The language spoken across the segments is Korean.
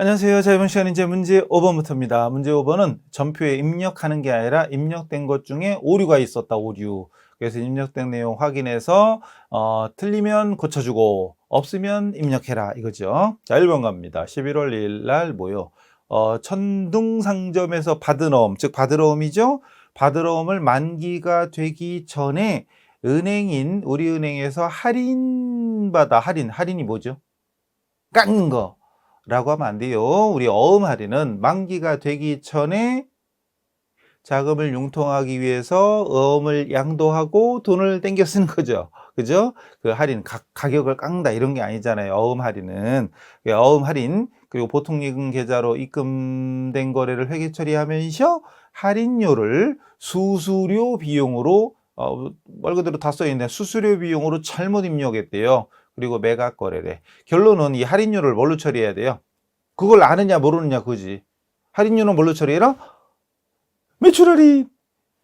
안녕하세요. 자, 이번 시간은 이제 문제 5번부터입니다. 문제 5번은 전표에 입력하는 게 아니라 입력된 것 중에 오류가 있었다, 오류. 그래서 입력된 내용 확인해서 틀리면 고쳐주고 없으면 입력해라 이거죠. 자, 1번 갑니다. 11월 2일 날 뭐요? 천둥상점에서 받은어음, 즉 받을어음이죠. 받을어음을 만기가 되기 전에 은행인 우리은행에서 할인이 뭐죠? 깎는 거 라고 하면 안 돼요. 우리 어음 할인은 만기가 되기 전에 자금을 융통하기 위해서 어음을 양도하고 돈을 땡겨 쓰는 거죠. 그죠? 그 할인, 가격을 깎는다 이런 게 아니잖아요. 어음 할인은. 어음 할인, 그리고 보통예금 계좌로 입금된 거래를 회계 처리하면서 할인료를 수수료 비용으로 말 그대로 다 써있네. 수수료 비용으로 잘못 입력했대요. 그리고 매각 거래래. 결론은 이 할인료를 뭘로 처리해야 돼요? 그걸 아느냐 모르느냐 그지. 할인료는 뭘로 처리해라? 매출 할인.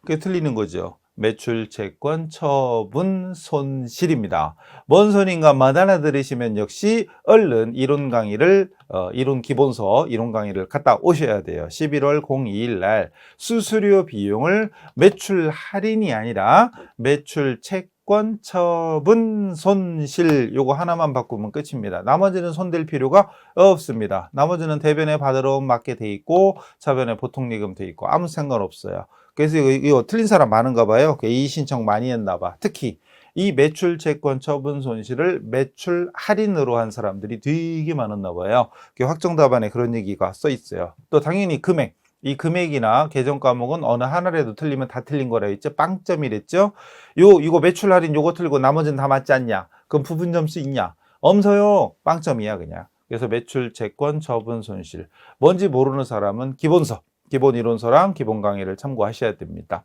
그게 틀리는 거죠. 매출, 채권, 처분, 손실입니다. 뭔 소린가 못 알아들으시면 역시 얼른 이론 강의를 이론 기본서 이론 강의를 갔다 오셔야 돼요. 11월 02일 날 수수료 비용을 매출 할인이 아니라 매출, 채권, 처분, 손실 요거 하나만 바꾸면 끝입니다. 나머지는 손댈 필요가 없습니다. 나머지는 대변에 받으러 맞게 돼 있고 차변에 보통예금 돼 있고 아무 상관없어요. 그래서 이거 틀린 사람 많은가 봐요. 이의 신청 많이 했나 봐. 특히 이 매출, 채권, 처분, 손실을 매출 할인으로 한 사람들이 되게 많았나 봐요. 확정 답안에 그런 얘기가 써 있어요. 또 당연히 금액. 이 금액이나 계정 과목은 어느 하나라도 틀리면 다 틀린 거라 했죠. 빵점이랬죠. 이거 매출 할인 요거 틀리고 나머지는 다 맞지 않냐? 그럼 부분 점수 있냐? 엄서요. 빵점이야 그냥. 그래서 매출, 채권, 처분, 손실. 뭔지 모르는 사람은 기본서. 기본 이론서랑 기본 강의를 참고하셔야 됩니다.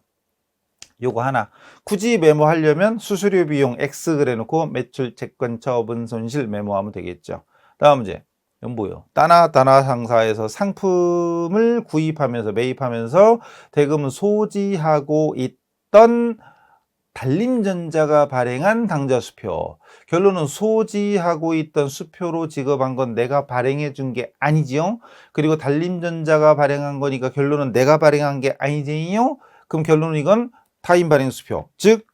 요거 하나 굳이 메모하려면 수수료 비용 X 그래놓고 매출, 채권, 처분, 손실 메모하면 되겠죠. 다음 문제. 이건 뭐요? 따나 상사에서 상품을 구입하면서 매입하면서 대금은 소지하고 있던 달림전자가 발행한 당좌수표. 결론은 소지하고 있던 수표로 지급한 건 내가 발행해 준 게 아니지요. 그리고 달림전자가 발행한 거니까 결론은 내가 발행한 게 아니지요. 그럼 결론은 이건 타인 발행 수표. 즉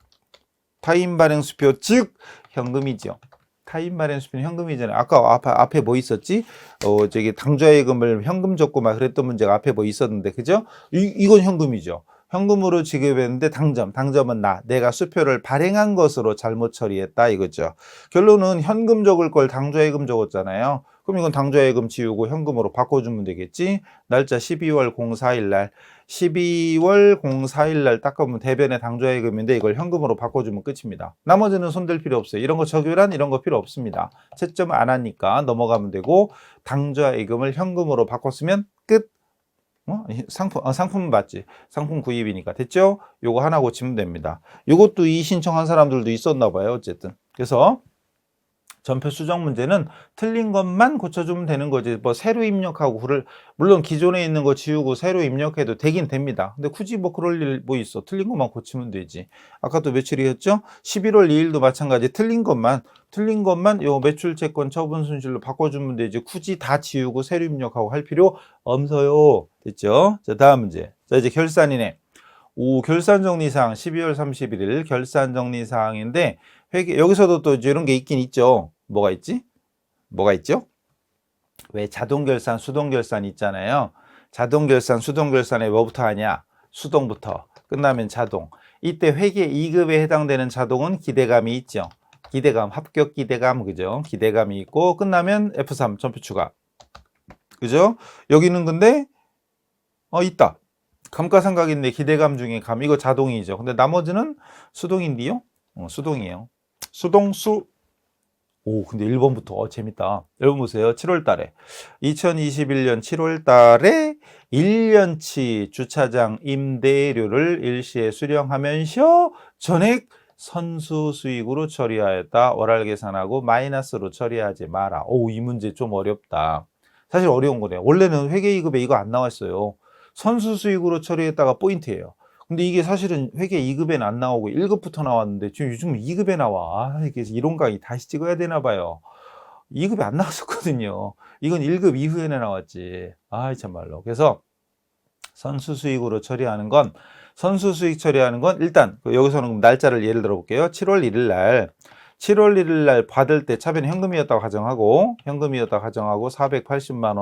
타인 발행 수표 즉 현금이죠. 타인 발행 수표는 현금이잖아요. 아까 앞에 뭐 있었지? 저기 당좌예금을 현금 줬고 막 그랬던 문제가 앞에 뭐 있었는데 그죠? 이건 현금이죠. 현금으로 지급했는데 당점은 내가 수표를 발행한 것으로 잘못 처리했다 이거죠. 결론은 현금 적을 걸 당좌예금 적었잖아요. 그럼 이건 당좌예금 지우고 현금으로 바꿔주면 되겠지. 날짜 12월 04일 날 12월 04일 날 딱 보면 대변에 당좌예금인데 이걸 현금으로 바꿔주면 끝입니다. 나머지는 손댈 필요 없어요. 이런 거 적유란 이런 거 필요 없습니다. 채점 안 하니까 넘어가면 되고 당좌예금을 현금으로 바꿨으면 끝. 상품은 맞지. 상품 구입이니까. 됐죠? 요거 하나 고치면 됩니다. 요것도 이 신청한 사람들도 있었나 봐요. 어쨌든. 그래서 전표 수정 문제는 틀린 것만 고쳐주면 되는 거지. 뭐 새로 입력하고 물론 기존에 있는 거 지우고 새로 입력해도 되긴 됩니다. 근데 굳이 뭐 그럴 일 뭐 있어. 틀린 것만 고치면 되지. 아까도 며칠이었죠? 11월 2일도 마찬가지. 틀린 것만 요 매출, 채권, 처분, 손실로 바꿔주면 되지. 굳이 다 지우고 새로 입력하고 할 필요 없어요. 됐죠? 자, 다음 문제. 자, 이제 결산이네. 결산정리사항 12월 31일 결산정리사항인데 여기서도 또 이런 게 있긴 있죠. 뭐가 있지? 뭐가 있죠? 왜 자동결산, 수동결산 있잖아요. 자동결산, 수동결산에 뭐부터 하냐? 수동부터. 끝나면 자동. 이때 회계 2급에 해당되는 자동은 기대감이 있죠. 기대감, 합격 기대감, 그죠? 기대감이 있고, 끝나면 F3, 전표 추가. 그죠? 여기는 근데, 있다. 감가상각인데 기대감 중에 감, 이거 자동이죠. 근데 나머지는 수동인데요? 수동이에요. 근데 1번부터 재밌다. 여러분 보세요. 7월 달에 2021년 7월 달에 1년치 주차장 임대료를 일시에 수령하면서 전액 선수 수익으로 처리하였다. 월할 계산하고 마이너스로 처리하지 마라. 이 문제 좀 어렵다. 사실 어려운 거네요. 원래는 회계2급에 이거 안 나왔어요. 선수 수익으로 처리했다가 포인트예요. 근데 이게 사실은 회계 2급에는 안 나오고 1급부터 나왔는데 지금 요즘 2급에 나와. 이게 이론 강의 다시 찍어야 되나 봐요. 2급에 안 나왔었거든요. 이건 1급 이후에 나왔지. 아이 참말로. 그래서 선수수익으로 처리하는 건 일단 여기서는 날짜를 예를 들어 볼게요. 7월 1일 날 받을 때 차변이 현금이었다고 가정하고 480만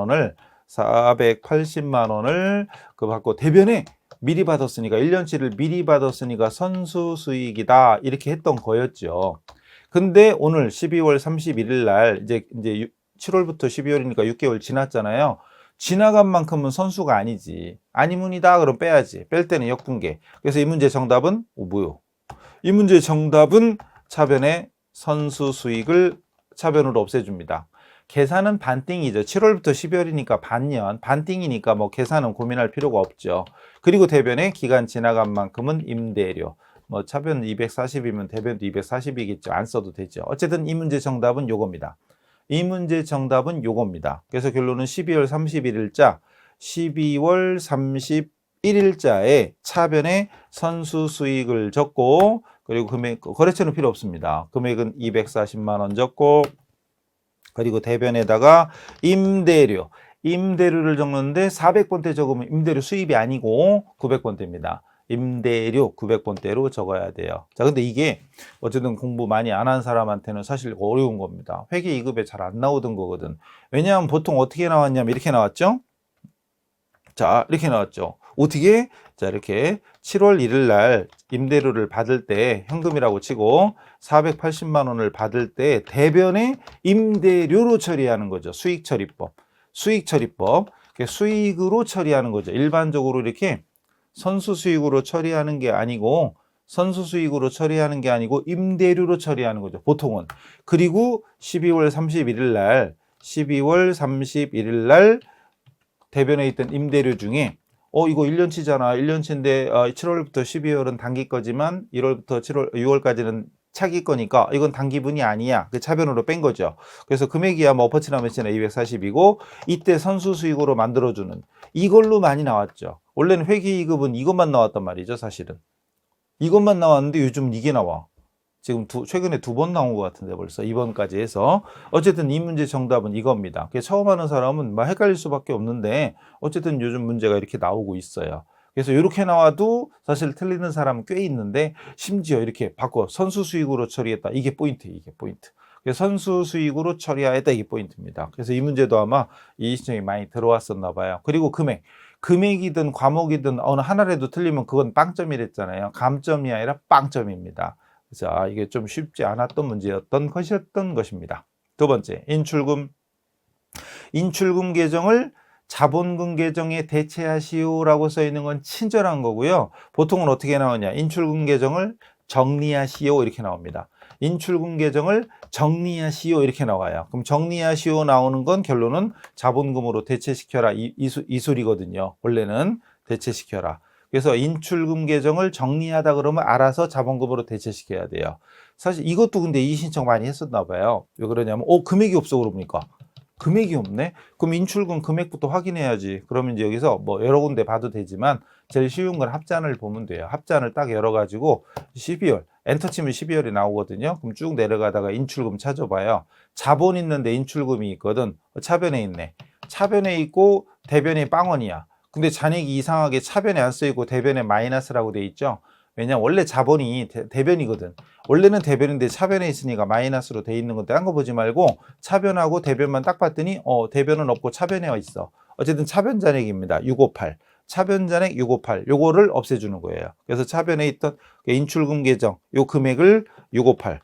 원을 그 받고 대변에 미리 받았으니까 1년치를 미리 받았으니까 선수수익이다 이렇게 했던 거였죠. 근데 오늘 12월 31일 날 이제 7월부터 12월이니까 6개월 지났잖아요. 지나간 만큼은 선수가 아니지. 아니문이다 그럼 빼야지. 뺄 때는 역분계. 그래서 이 문제 정답은 뭐요? 이 문제 정답은 차변의 선수 수익을 차변으로 없애줍니다. 계산은 반띵이죠. 7월부터 12월이니까 반띵이니까 뭐 계산은 고민할 필요가 없죠. 그리고 대변에 기간 지나간 만큼은 임대료. 뭐 차변 240이면 대변도 240이겠죠. 안 써도 되죠. 어쨌든 이 문제 정답은 요겁니다. 그래서 결론은 12월 31일자에 차변에 선수 수익을 적고 그리고 금액 거래처는 필요 없습니다. 금액은 240만 원 적고 그리고 대변에다가 임대료를 적는데 400번대 적으면 임대료 수입이 아니고 900번대입니다. 임대료 900번대로 적어야 돼요. 자, 근데 이게 어쨌든 공부 많이 안 한 사람한테는 사실 어려운 겁니다. 회계 2급에 잘 안 나오던 거거든. 왜냐하면 보통 어떻게 나왔냐면 이렇게 나왔죠? 자, 이렇게 나왔죠. 어떻게? 자, 이렇게 7월 1일 날 임대료를 받을 때 현금이라고 치고 480만 원을 받을 때 대변에 임대료로 처리하는 거죠. 수익처리법. 수익으로 처리하는 거죠. 일반적으로 이렇게 선수수익으로 처리하는 게 아니고 임대료로 처리하는 거죠. 보통은. 그리고 12월 31일 날 대변에 있던 임대료 중에 이거 1년치잖아. 1년치인데 7월부터 12월은 단기 거지만 1월부터 6월까지는 차기 거니까 이건 단기분이 아니야. 그 차변으로 뺀 거죠. 그래서 금액이야 뭐 어퍼치나 매치나 240이고 이때 선수 수익으로 만들어주는 이걸로 많이 나왔죠. 원래는 회계 2급은 이것만 나왔단 말이죠. 사실은. 이것만 나왔는데 요즘 이게 나와. 지금 최근에 2번 나온 것 같은데 벌써 2번까지 해서 어쨌든 이 문제 정답은 이겁니다. 처음 하는 사람은 막 헷갈릴 수밖에 없는데 어쨌든 요즘 문제가 이렇게 나오고 있어요. 그래서 이렇게 나와도 사실 틀리는 사람은 꽤 있는데 심지어 이렇게 바꿔 선수 수익으로 처리했다. 이게 포인트. 그래서 선수 수익으로 처리하였다. 이게 포인트입니다. 그래서 이 문제도 아마 이 신청이 많이 들어왔었나 봐요. 그리고 금액이든 과목이든 어느 하나라도 틀리면 그건 빵점이랬잖아요. 감점이 아니라 빵점입니다. 자, 이게 좀 쉽지 않았던 문제였던 것입니다. 두 번째, 인출금 계정을 자본금 계정에 대체하시오라고 써 있는 건 친절한 거고요. 보통은 어떻게 나오냐? 인출금 계정을 정리하시오 이렇게 나옵니다. 인출금 계정을 정리하시오 이렇게 나와요. 그럼 정리하시오 나오는 건 결론은 자본금으로 대체시켜라 이 소리거든요. 원래는 대체시켜라. 그래서 인출금 계정을 정리하다 그러면 알아서 자본금으로 대체시켜야 돼요. 사실 이것도 근데 이 신청 많이 했었나 봐요. 왜 그러냐면 금액이 없어 그러니까. 금액이 없네? 그럼 인출금 금액부터 확인해야지. 그러면 이제 여기서 뭐 여러 군데 봐도 되지만 제일 쉬운 건 합잔을 보면 돼요. 합잔을 딱 열어가지고 12월, 엔터 치면 12월이 나오거든요. 그럼 쭉 내려가다가 인출금 찾아봐요. 자본 있는데 인출금이 있거든. 차변에 있네. 차변에 있고 대변에 빵원이야. 근데 잔액이 이상하게 차변에 안 쓰이고 대변에 마이너스라고 돼 있죠. 왜냐면 원래 자본이 대변이거든. 원래는 대변인데 차변에 있으니까 마이너스로 돼 있는 건데 딴 거 보지 말고 차변하고 대변만 딱 봤더니 대변은 없고 차변에 있어. 어쨌든 차변 잔액입니다. 658. 차변 잔액 658. 요거를 없애주는 거예요. 그래서 차변에 있던 인출금 계정 요 금액을 658.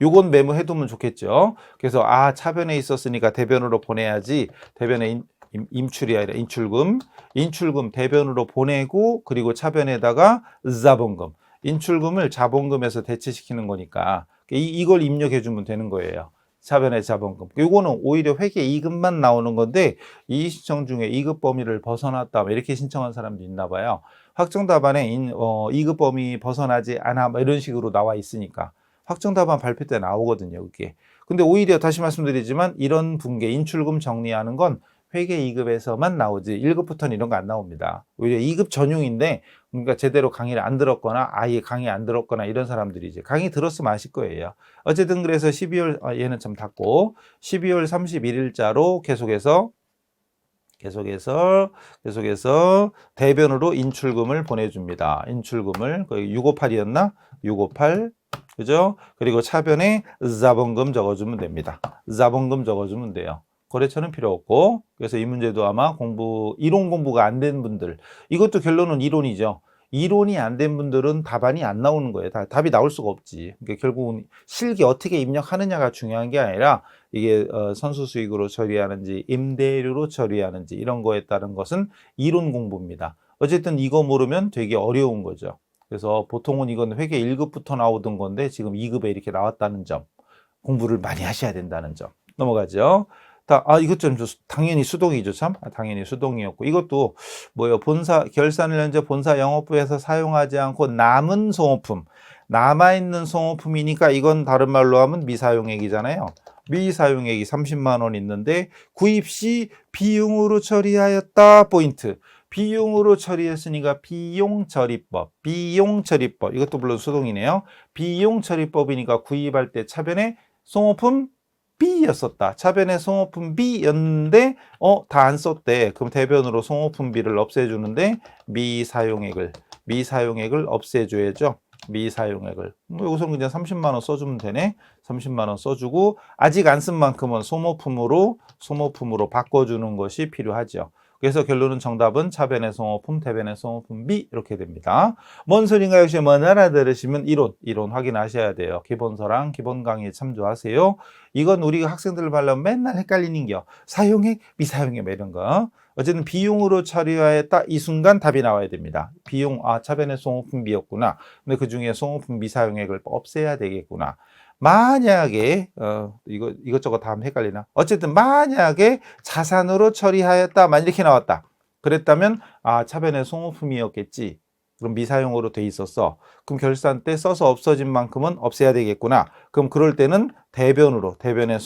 요건 메모해두면 좋겠죠. 그래서 차변에 있었으니까 대변으로 보내야지. 대변에 임출이 아니라 인출금 대변으로 보내고 그리고 차변에다가 자본금 인출금을 자본금에서 대체시키는 거니까 이걸 입력해 주면 되는 거예요. 차변의 자본금. 요거는 오히려 회계 2급만 나오는 건데 이 신청 중에 2급 범위를 벗어났다 이렇게 신청한 사람도 있나 봐요. 확정 답안에 2급 범위 벗어나지 않아 이런 식으로 나와 있으니까 확정 답안 발표 때 나오거든요. 그게. 근데 오히려 다시 말씀드리지만 이런 붕괴 인출금 정리하는 건 회계 2급에서만 나오지 1급부터는 이런 거 안 나옵니다. 오히려 2급 전용인데 그러니까 제대로 강의를 안 들었거나 아예 강의 안 들었거나 이런 사람들이 이제 강의 들었으면 아실 거예요. 어쨌든 그래서 12월 얘는 좀 닫고 12월 31일자로 계속해서 대변으로 인출금을 보내줍니다. 인출금을 거의 658이었나? 658 그죠? 그리고 차변에 자본금 적어주면 됩니다. 자본금 적어주면 돼요. 거래처는 필요 없고 그래서 이 문제도 아마 이론 공부가 안 된 분들 이것도 결론은 이론이죠. 이론이 안 된 분들은 답안이 안 나오는 거예요. 답이 나올 수가 없지. 그러니까 결국은 실기 어떻게 입력하느냐가 중요한 게 아니라 이게 선수 수익으로 처리하는지 임대료로 처리하는지 이런 거에 따른 것은 이론 공부입니다. 어쨌든 이거 모르면 되게 어려운 거죠. 그래서 보통은 이건 회계 1급부터 나오던 건데 지금 2급에 이렇게 나왔다는 점 공부를 많이 하셔야 된다는 점 넘어가죠. 이것 좀 당연히 수동이죠, 참. 당연히 수동이었고. 이것도 뭐예요? 결산을 현재 본사 영업부에서 사용하지 않고 남은 송호품, 남아있는 송호품이니까 이건 다른 말로 하면 미사용액이잖아요. 미사용액이 30만 원 있는데 구입 시 비용으로 처리하였다. 포인트. 비용으로 처리했으니까 비용처리법. 이것도 물론 수동이네요. 비용처리법이니까 구입할 때 차변에 송호품 B였었다. 차변에 송호품 B였는데 다 안 썼대. 그럼 대변으로 송호품 B를 없애주는데 미사용액을 없애줘야죠. 미사용액을 여기서 그냥 30만 원 써주면 되네. 30만 원 써주고 아직 안 쓴 만큼은 소모품으로 바꿔주는 것이 필요하죠. 그래서 결론은 정답은 차변의 송호품, 대변의 송호품 B 이렇게 됩니다. 뭔 소린가 역시 뭐 알아들으시면 이론 확인하셔야 돼요. 기본서랑 기본 강의 참조하세요. 이건 우리가 학생들 말로 맨날 헷갈리는겨. 사용액, 미사용액 이런 거. 어쨌든 비용으로 처리하였다 이 순간 답이 나와야 됩니다. 비용, 차변의 송호품 B였구나. 근데 그 중에 송호품 미사용액을 없애야 되겠구나. 만약에 이것저것 다 하면 헷갈리나? 어쨌든 만약에 자산으로 처리하였다 만 이렇게 나왔다. 그랬다면 차변의 송호품이었겠지. 그럼 미사용으로 돼 있었어. 그럼 결산 때 써서 없어진 만큼은 없애야 되겠구나. 그럼 그럴 때는 대변의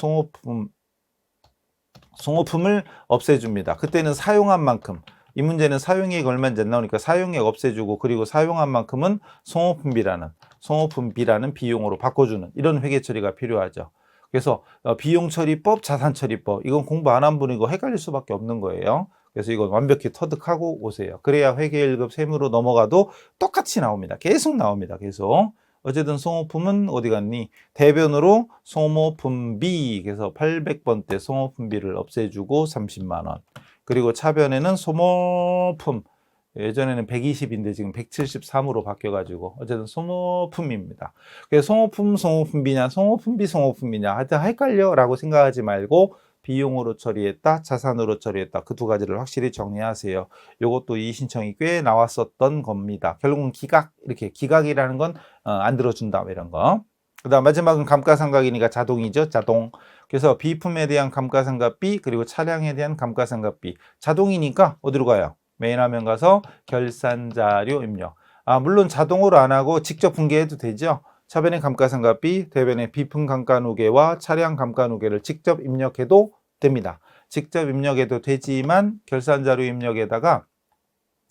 송호품을 없애줍니다. 그때는 사용한 만큼. 이 문제는 사용액이 얼마인지 안 나오니까 사용액 없애주고 그리고 사용한 만큼은 송호품비라는 비용으로 바꿔주는 이런 회계 처리가 필요하죠. 그래서 비용처리법, 자산처리법 이건 공부 안 한 분이고 헷갈릴 수밖에 없는 거예요. 그래서 이건 완벽히 터득하고 오세요. 그래야 회계 1급 세무로 넘어가도 똑같이 나옵니다. 계속 나옵니다. 계속. 어쨌든 송호품은 어디 갔니? 대변으로 소모품비 그래서 800번대 송호품비를 없애주고 30만 원. 그리고 차변에는 소모품 예전에는 120인데 지금 173으로 바뀌어가지고 어쨌든 소모품입니다. 그래서 송호품비냐 송호품비냐 하여튼 헷갈려 라고 생각하지 말고 비용으로 처리했다 자산으로 처리했다 그 두 가지를 확실히 정리하세요. 이것도 이 신청이 꽤 나왔었던 겁니다. 결국은 기각이라는 건 안 들어준다 이런 거. 그 다음 마지막은 감가상각이니까 자동이죠. 자동. 그래서 비품에 대한 감가상각비 그리고 차량에 대한 감가상각비 자동이니까 어디로 가요? 메인 화면 가서 결산자료 입력. 물론 자동으로 안 하고 직접 분계해도 되죠. 차변의 감가상각비, 대변의 비품 감가누계와 차량 감가누계를 직접 입력해도 됩니다. 직접 입력해도 되지만 결산자료 입력에다가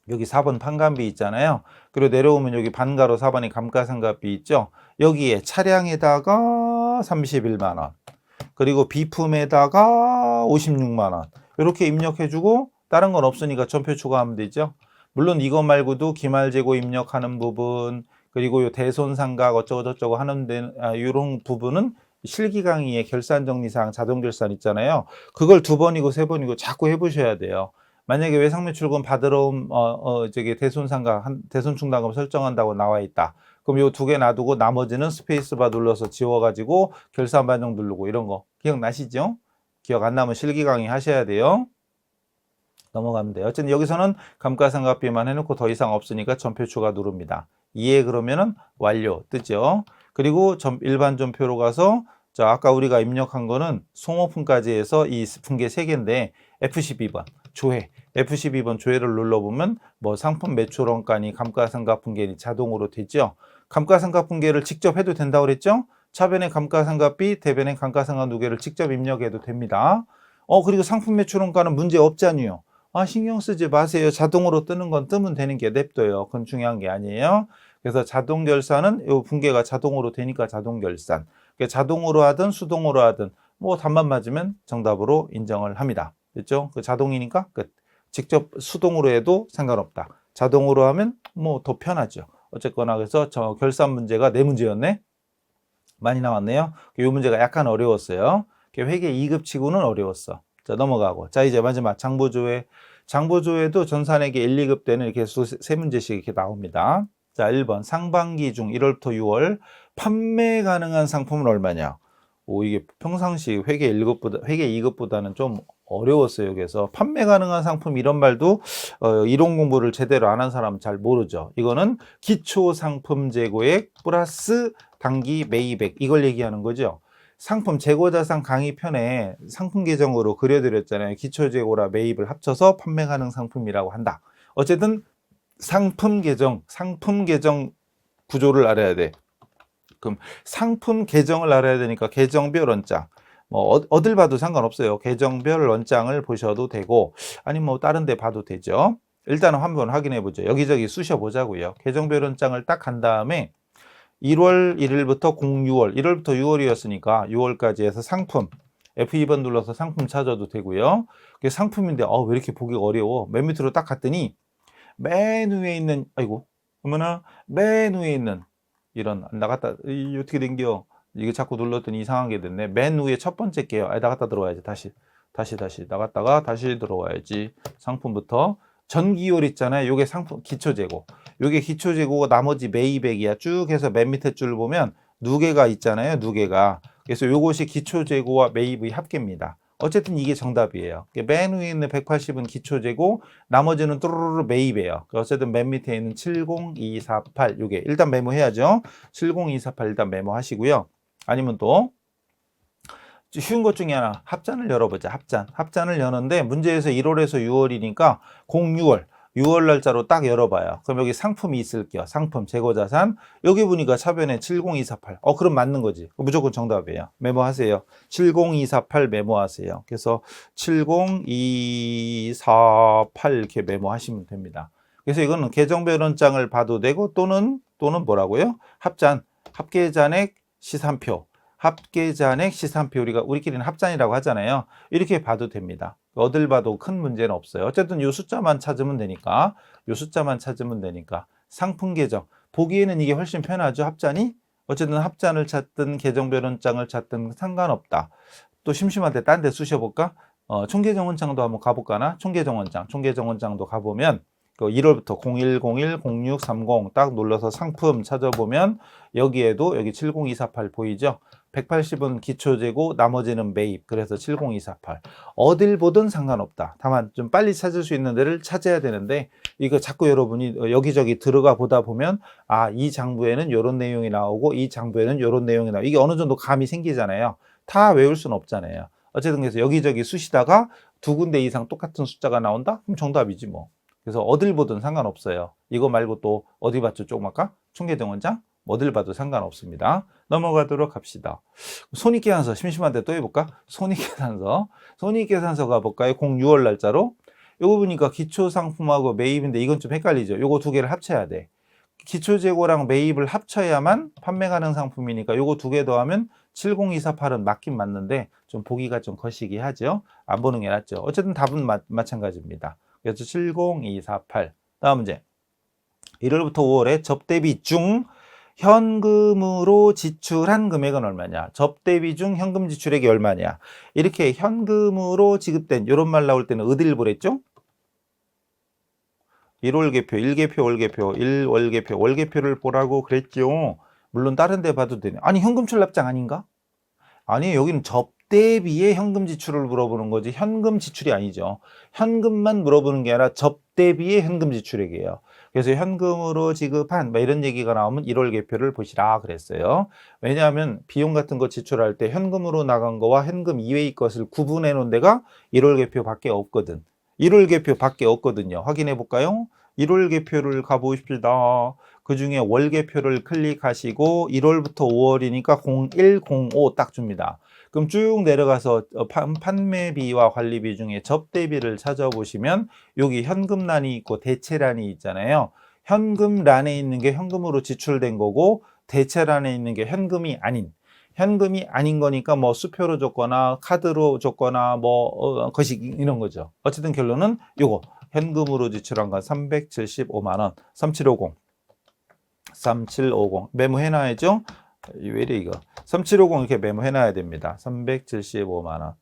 여기 4번 판관비 있잖아요. 그리고 내려오면 여기 반가로 4번에 감가상각비 있죠. 여기에 차량에다가 31만 원, 그리고 비품에다가 56만 원 이렇게 입력해주고 다른 건 없으니까 전표 추가하면 되죠. 물론 이거 말고도 기말재고 입력하는 부분 그리고 요 대손상각 어쩌고저쩌고 하는 이런 부분은 실기 강의에 결산정리사항 자동결산 있잖아요. 그걸 2번이고 3번이고 자꾸 해보셔야 돼요. 만약에 외상매출금 받으러 온 대손상각 대손충당금 설정한다고 나와 있다. 그럼 요 2개 놔두고 나머지는 스페이스바 눌러서 지워가지고 결산 반영 누르고 이런 거 기억나시죠? 기억 안 나면 실기 강의 하셔야 돼요. 넘어가면 돼요. 어쨌든 여기서는 감가상각비만 해놓고 더 이상 없으니까 전표 추가 누릅니다. 이해 그러면은 완료 뜨죠. 그리고 일반 전표로 가서 아까 우리가 입력한 거는 송호품까지 해서 이 분계 3개인데 F12번 조회 F12번 조회를 눌러보면 뭐 상품 매출원가니 감가상각 분계니 자동으로 되죠. 감가상각 분계를 직접 해도 된다고 그랬죠. 차변의 감가상각비, 대변의 감가상각 누계를 직접 입력해도 됩니다. 그리고 상품 매출 원가는 문제 없잖아요. 신경 쓰지 마세요. 자동으로 뜨는 건 뜨면 되는 게 냅둬요. 그건 중요한 게 아니에요. 그래서 자동 결산은 요 분계가 자동으로 되니까 자동 결산. 그러니까 자동으로 하든 수동으로 하든 뭐 답만 맞으면 정답으로 인정을 합니다. 됐죠? 그 자동이니까 끝. 직접 수동으로 해도 상관없다. 자동으로 하면 뭐 더 편하죠. 어쨌거나 그래서 저 결산 문제가 4문제였네. 많이 나왔네요. 이 문제가 약간 어려웠어요. 회계 2급 치고는 어려웠어. 자, 넘어가고. 자, 이제 마지막 장보조회. 장보조회도 전산회계 1, 2급 때는 이렇게 세 문제씩 이렇게 나옵니다. 자, 1번 상반기 중 1월부터 6월 판매 가능한 상품은 얼마냐? 이게 평상시 회계 1급보다 회계 2급보다는 좀 어려웠어요. 그래서 판매 가능한 상품 이런 말도 이론 공부를 제대로 안 한 사람은 잘 모르죠. 이거는 기초 상품 재고액 플러스 단기 매입액 이걸 얘기하는 거죠. 상품 재고자산 강의 편에 상품 계정으로 그려드렸잖아요. 기초 재고라 매입을 합쳐서 판매 가능 상품이라고 한다. 어쨌든 상품 계정 구조를 알아야 돼. 그럼 상품 계정을 알아야 되니까 계정별 원장 뭐 어딜 봐도 상관없어요. 계정별 원장을 보셔도 되고 아니면 뭐 다른 데 봐도 되죠. 일단은 한번 확인해 보죠. 여기저기 쑤셔 보자고요. 계정별 원장을 딱 한 다음에 1월 1일부터 06월 1월부터 6월이었으니까 6월까지 해서 상품 F2번 눌러서 상품 찾아도 되고요. 그게 상품인데 왜 이렇게 보기가 어려워. 맨 밑으로 딱 갔더니 맨 위에 있는 어머나 맨 위에 있는 이런 나갔다 어떻게 된겨 이게 자꾸 눌렀더니 이상한 게 됐네. 맨 위에 첫 번째 게요. 나갔다 들어와야지. 다시 나갔다가 다시 들어와야지. 상품부터 전기요일 있잖아요. 요게 상품 기초재고. 요게 기초재고가 나머지 매입액이야. 쭉 해서 맨 밑에 줄 보면 누계가 있잖아요. 누계가. 그래서 요것이 기초재고와 매입의 합계입니다. 어쨌든 이게 정답이에요. 맨 위에 있는 180은 기초재고 나머지는 뚜루루루 매입이에요. 어쨌든 맨 밑에 있는 70248 요게 일단 메모해야죠. 70248 일단 메모하시고요. 아니면 또 쉬운 것 중에 하나 합잔을 열어보자. 합잔을 여는데 문제에서 1월에서 6월이니까 6월 날짜로 딱 열어봐요. 그럼 여기 상품이 있을게요. 상품 재고자산 여기 보니까 차변에 70248 그럼 맞는 거지. 무조건 정답이에요. 메모하세요. 70248 메모하세요. 그래서 70248 이렇게 메모하시면 됩니다. 그래서 이거는 계정별 원장을 봐도 되고 또는 뭐라고요? 합계잔액 시산표 합계잔액 시산표 우리끼리는 합잔이라고 하잖아요. 이렇게 봐도 됩니다. 어딜 봐도 큰 문제는 없어요. 어쨌든 요 숫자만 찾으면 되니까 상품 계정 보기에는 이게 훨씬 편하죠. 합잔이 어쨌든 합잔을 찾든 계정별 원장을 찾든 상관없다. 또 심심할 때 딴 데 쑤셔볼까? 총계정 원장도 한번 가볼까나? 총계정 원장도 가보면 1월부터 01, 01, 06, 30 딱 눌러서 상품 찾아보면 여기에도 여기 70248 보이죠? 180은 기초재고 나머지는 매입. 그래서 70248 어딜 보든 상관없다. 다만 좀 빨리 찾을 수 있는 데를 찾아야 되는데 이거 자꾸 여러분이 여기저기 들어가 보다 보면 이 장부에는 이런 내용이 나오고 이 장부에는 이런 내용이 나오고 이게 어느 정도 감이 생기잖아요. 다 외울 수는 없잖아요. 어쨌든 그래서 여기저기 쑤시다가 2군데 이상 똑같은 숫자가 나온다? 그럼 정답이지 뭐. 그래서 어딜 보든 상관없어요. 이거 말고 또 어디 봤죠? 조금 아까 총계정 원장? 어딜 봐도 상관없습니다. 넘어가도록 합시다. 손익계산서 심심한데 또 해볼까? 손익계산서 가볼까요? 06월 날짜로. 요거 보니까 기초상품하고 매입인데 이건 좀 헷갈리죠. 요거 두 개를 합쳐야 돼. 기초재고랑 매입을 합쳐야만 판매 가능 상품이니까 요거 두 개 더하면 70248은 맞긴 맞는데 좀 보기가 좀 거시기 하죠. 안 보는 게 낫죠. 어쨌든 답은 마찬가지입니다. 그래서 70248 다음 문제 1월부터 5월에 접대비 중 현금으로 지출한 금액은 얼마냐? 접대비 중 현금 지출액이 얼마냐? 이렇게 현금으로 지급된 이런 말 나올 때는 어디를 보랬죠? 1월계표, 1계표, 월계표, 1월계표, 월계표를 보라고 그랬죠. 물론 다른 데 봐도 되네. 아니 현금 출납장 아닌가? 아니 여기는 접대비의 현금 지출을 물어보는 거지 현금 지출이 아니죠. 현금만 물어보는 게 아니라 접대비의 현금 지출액이에요. 그래서 현금으로 지급한 이런 얘기가 나오면 1월 계표를 보시라 그랬어요. 왜냐하면 비용 같은 거 지출할 때 현금으로 나간 거와 현금 이외의 것을 구분해 놓은 데가 1월 계표밖에 없거든. 1월 계표밖에 없거든요. 확인해 볼까요? 1월 계표를 가보십시다. 그 중에 월 계표를 클릭하시고 1월부터 5월이니까 0105 딱 줍니다. 그럼 쭉 내려가서 판매비와 관리비 중에 접대비를 찾아보시면 여기 현금란이 있고 대체란이 있잖아요. 현금란에 있는 게 현금으로 지출된 거고 대체란에 있는 게 현금이 아닌 거니까 뭐 수표로 줬거나 카드로 줬거나 뭐 거식 이런 거죠. 어쨌든 결론은 요거 현금으로 지출한 건 375만 원. 3750 메모해놔야죠. 왜 이래 이거 3750 이렇게 메모해놔야 됩니다. 375만 원.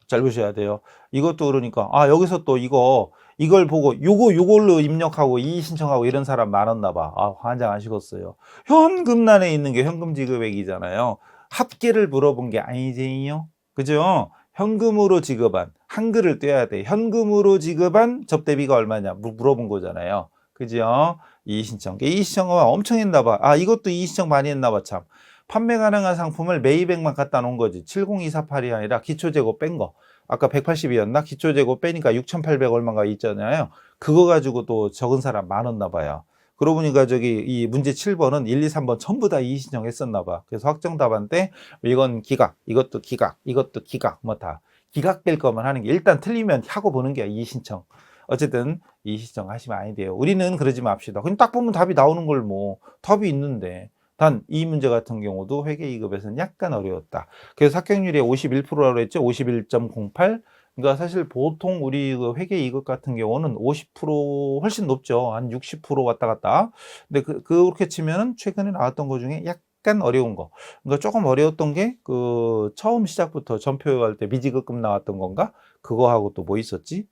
잘 보셔야 돼요. 이것도 그러니까 여기서 또 이걸 보고 요걸로 입력하고 이의 신청하고 이런 사람 많았나 봐. 환장하시겠어요. 현금란에 있는 게 현금 지급액이잖아요. 합계를 물어본 게 아니지요. 그죠? 현금으로 지급한 한글을 떼야 돼. 현금으로 지급한 접대비가 얼마냐 물어본 거잖아요. 그죠? 이의 신청. 이의 신청은 엄청 했나 봐. 이것도 이의 신청 많이 했나 봐 참. 판매 가능한 상품을 매입액만 갖다 놓은 거지. 70248이 아니라 기초재고 뺀 거. 아까 180이었나? 기초재고 빼니까 6,800 얼마가 있잖아요. 그거 가지고 또 적은 사람 많았나 봐요. 그러고 보니까 이 문제 7번은 1, 2, 3번 전부 다 이의 신청했었나 봐. 그래서 확정 답안 때 이건 기각, 이것도 기각, 이것도 기각, 뭐 다 기각될 거만 하는 게 일단 틀리면 하고 보는 게 이의 신청. 어쨌든 이의 신청 하시면 안 돼요. 우리는 그러지 맙시다. 그냥 딱 보면 답이 나오는 걸 뭐 답이 있는데. 단 이 문제 같은 경우도 회계 2급에서는 약간 어려웠다. 그래서 합격률이 51%라고 했죠. 51.08. 그러니까 사실 보통 우리 그 회계 2급 같은 경우는 50% 훨씬 높죠. 한 60% 왔다 갔다. 근데 그렇게 치면은 최근에 나왔던 것 중에 약간 어려운 거. 그러니까 조금 어려웠던 게 그 처음 시작부터 전표할 때 미지급급 나왔던 건가? 그거하고 또 뭐 있었지?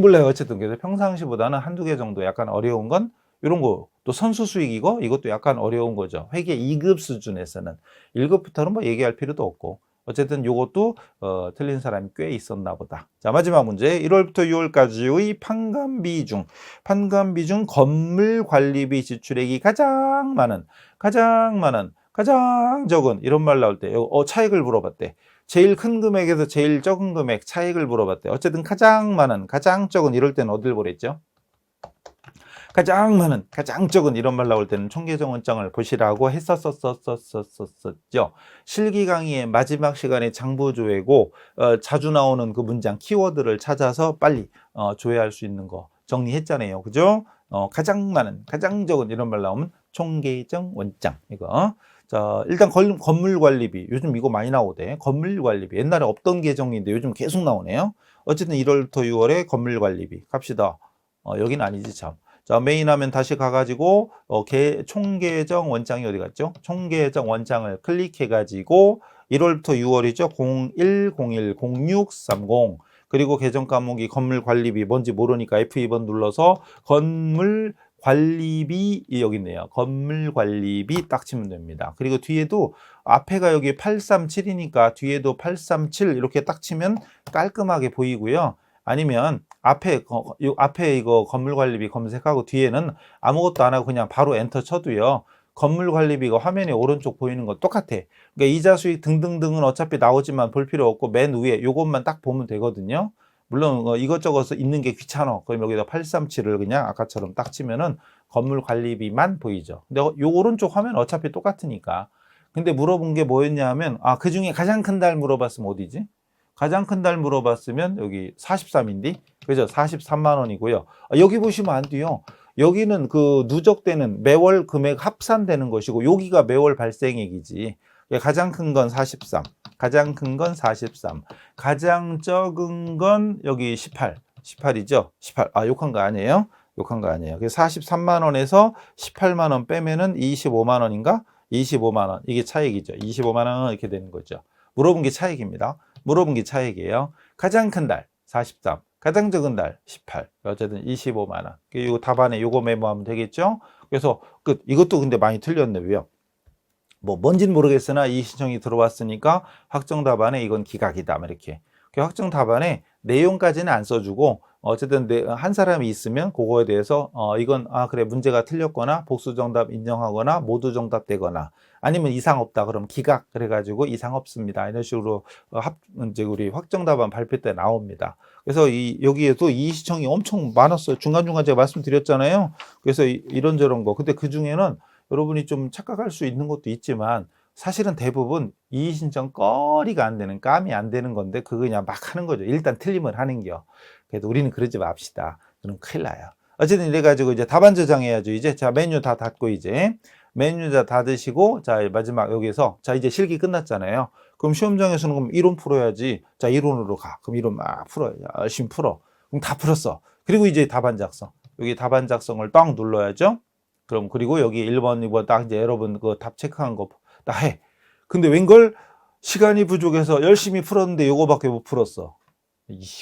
몰라요. 어쨌든 그래서 평상시보다는 한두 개 정도 약간 어려운 건 이런 거, 또 선수 수익이고 이것도 약간 어려운 거죠. 회계 2급 수준에서는 1급부터는 뭐 얘기할 필요도 없고 어쨌든 요것도 틀린 사람이 꽤 있었나 보다. 자, 마지막 문제 1월부터 6월까지의 판관비 중 건물 관리비 지출액이 가장 적은 이런 말 나올 때 차액을 물어봤대. 제일 큰 금액에서 제일 적은 금액 차익을 물어봤대. 어쨌든 가장 많은, 가장 적은 이럴 때는 어딜 보랬죠? 가장 많은, 가장 적은 이런 말 나올 때는 총계정 원장을 보시라고 했었죠. 실기 강의의 마지막 시간에 장부조회고 자주 나오는 그 문장 키워드를 찾아서 빨리 조회할 수 있는 거 정리했잖아요. 그죠? 가장 많은, 가장 적은 이런 말 나오면 총계정 원장 이거. 자, 일단 건물관리비 요즘 이거 많이 나오대. 건물관리비 옛날에 없던 계정인데 요즘 계속 나오네요. 어쨌든 1월부터 6월에 건물관리비 갑시다. 여긴 아니지 참. 자, 메인 화면 다시 가가지고 총계정 원장이 어디 갔죠? 총계정 원장을 클릭해가지고 1월부터 6월이죠. 01010630 그리고 계정 과목이 건물관리비 뭔지 모르니까 F2번 눌러서 건물관리비 여기 있네요. 건물관리비 딱 치면 됩니다. 그리고 뒤에도 앞에가 여기 837이니까 뒤에도 837 이렇게 딱 치면 깔끔하게 보이고요. 아니면 앞에 이거 건물관리비 검색하고 뒤에는 아무것도 안 하고 그냥 바로 엔터 쳐도요. 건물관리비가 화면에 오른쪽 보이는 건 똑같아. 그러니까 이자 수익 등등등은 어차피 나오지만 볼 필요 없고 맨 위에 이것만 딱 보면 되거든요. 물론 이것저것 있는 게 귀찮아. 그럼 여기다 837을 그냥 아까처럼 딱 치면은 건물관리비만 보이죠. 근데 요 오른쪽 화면 어차피 똑같으니까. 근데 물어본 게 뭐였냐 하면 그 중에 가장 큰 달 물어봤으면 어디지? 가장 큰 달 물어봤으면 여기 43인데 그죠? 43만 원이고요. 여기 보시면 안 돼요. 여기는 그 누적되는 매월 금액 합산되는 것이고 여기가 매월 발생액이지. 가장 큰 건 43. 가장 큰 건 43. 가장 적은 건 여기 18. 18이죠? 18. 욕한 거 아니에요? 욕한 거 아니에요. 그래서 43만 원에서 18만 원 빼면은 25만 원인가? 25만 원. 이게 차익이죠. 25만 원 이렇게 되는 거죠. 물어본 게 차익입니다. 물어본 게 차익이에요. 가장 큰 달 43, 가장 적은 달 18. 어쨌든 25만 원. 이거 답안에 요거 메모하면 되겠죠? 그래서 끝. 이것도 근데 많이 틀렸네. 왜요? 뭔지는 모르겠으나 이 신청이 들어왔으니까 확정 답안에 이건 기각이다. 이렇게. 그 확정 답안에 내용까지는 안 써주고 어쨌든 한 사람이 있으면 그거에 대해서 이건 그래 문제가 틀렸거나 복수 정답 인정하거나 모두 정답 되거나 아니면 이상 없다 그럼 기각 그래가지고 이상 없습니다 이런 식으로 이제 우리 확정 답안 발표 때 나옵니다. 그래서 여기에도 이의 신청이 엄청 많았어요. 중간중간 제가 말씀드렸잖아요. 그래서 이런저런 거. 근데 그 중에는 여러분이 좀 착각할 수 있는 것도 있지만 사실은 대부분 이의 신청 거리가 안 되는 감이 안 되는 건데 그거 그냥 막 하는 거죠. 일단 틀리면 하는겨. 그래도 우리는 그러지 맙시다. 그럼 큰일 나요. 어쨌든 이래가지고 이제 답안 저장해야죠. 이제 자 메뉴 다 닫고 이제 메뉴 다 닫으시고 자 마지막 여기서 자 이제 실기 끝났잖아요. 그럼 시험장에서는 그럼 이론 풀어야지. 자 이론으로 가. 그럼 이론 막 풀어요. 열심히 풀어. 그럼 다 풀었어. 그리고 이제 답안 작성. 여기 답안 작성을 딱 눌러야죠. 그럼 그리고 여기 1번, 2번 딱 이제 여러분 그 답 체크한 거 다 해. 근데 웬걸 시간이 부족해서 열심히 풀었는데 요거밖에 못 풀었어.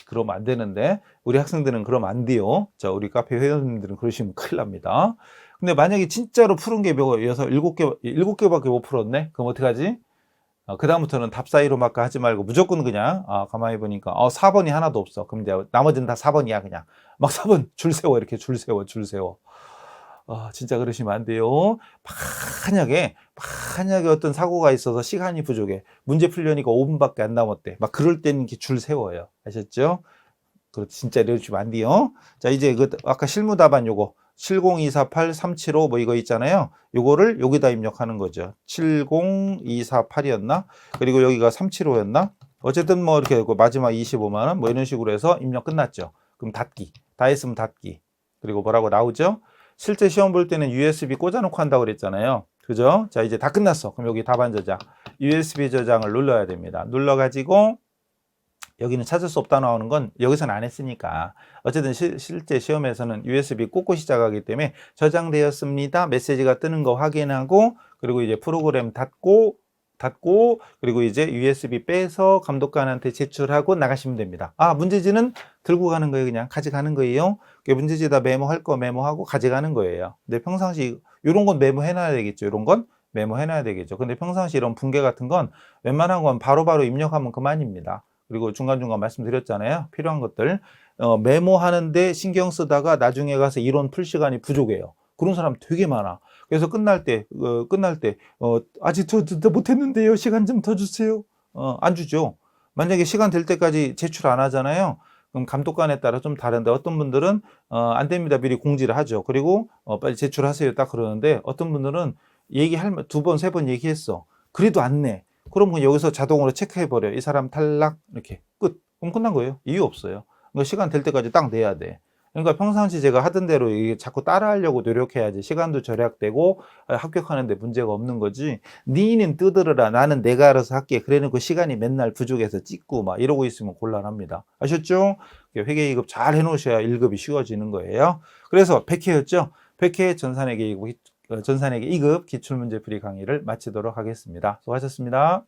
그러면 안 되는데 우리 학생들은 그러면 안 돼요. 자 우리 카페 회원님들은 그러시면 큰일 납니다. 근데 만약에 진짜로 푸른 게 몇여서 7개밖에 못 풀었네. 그럼 어떡하지? 그 다음부터는 답 사이로 막 하지 말고 무조건 그냥 가만히 보니까 4번이 하나도 없어. 그럼 이제 나머지는 다 4번이야 그냥 막 4번 줄 세워 이렇게 줄 세워 진짜 그러시면 안 돼요. 만약에 어떤 사고가 있어서 시간이 부족해. 문제 풀려니까 5분밖에 안 남았대. 막 그럴 때는 이렇게 줄 세워요. 아셨죠? 진짜 이러시면 안 돼요. 자, 이제 아까 실무 답안 요거 70248-375 뭐 이거 있잖아요. 요거를 여기다 입력하는 거죠. 70248이었나? 그리고 여기가 375였나? 어쨌든 뭐 이렇게 마지막 25만 원 뭐 이런 식으로 해서 입력 끝났죠. 그럼 닫기. 다 했으면 닫기. 그리고 뭐라고 나오죠? 실제 시험 볼 때는 USB 꽂아놓고 한다고 그랬잖아요. 그죠? 자, 이제 다 끝났어. 그럼 여기 답안 저장. USB 저장을 눌러야 됩니다. 눌러가지고 여기는 찾을 수 없다 나오는 건 여기서는 안 했으니까. 어쨌든 실제 시험에서는 USB 꽂고 시작하기 때문에 저장되었습니다. 메시지가 뜨는 거 확인하고 그리고 이제 프로그램 닫고 그리고 이제 USB 빼서 감독관한테 제출하고 나가시면 됩니다. 문제지는 들고 가는 거예요. 그냥 가져가는 거예요. 문제지에다 메모할 거 메모하고 가져가는 거예요. 근데 평상시 이런 건 메모해 놔야 되겠죠. 이런 건 메모해 놔야 되겠죠. 근데 평상시 이런 붕괴 같은 건 웬만한 건 바로바로 입력하면 그만입니다. 그리고 중간중간 말씀드렸잖아요. 필요한 것들 메모하는데 신경 쓰다가 나중에 가서 이론 풀 시간이 부족해요. 그런 사람 되게 많아. 그래서 끝날 때 아직 더 못했는데요. 시간 좀 더 주세요. 안 주죠. 만약에 시간 될 때까지 제출 안 하잖아요. 그럼 감독관에 따라 좀 다른데 어떤 분들은 안 됩니다. 미리 공지를 하죠. 그리고 빨리 제출하세요. 딱 그러는데 어떤 분들은 얘기할 2번, 3번 얘기했어. 그래도 안 내. 그럼 여기서 자동으로 체크해버려요. 이 사람 탈락 이렇게 끝. 그럼 끝난 거예요. 이유 없어요. 그러니까 시간 될 때까지 딱 내야 돼. 그러니까 평상시 제가 하던 대로 이게 자꾸 따라하려고 노력해야지 시간도 절약되고 합격하는데 문제가 없는 거지. 니는 뜯으라 나는 내가 알아서 할게. 그래놓고 시간이 맨날 부족해서 찍고 막 이러고 있으면 곤란합니다. 아셨죠? 회계 2급 잘 해놓으셔야 1급이 쉬워지는 거예요. 그래서 100회였죠? 100회 전산회계 2급 기출문제 풀이 강의를 마치도록 하겠습니다. 수고하셨습니다.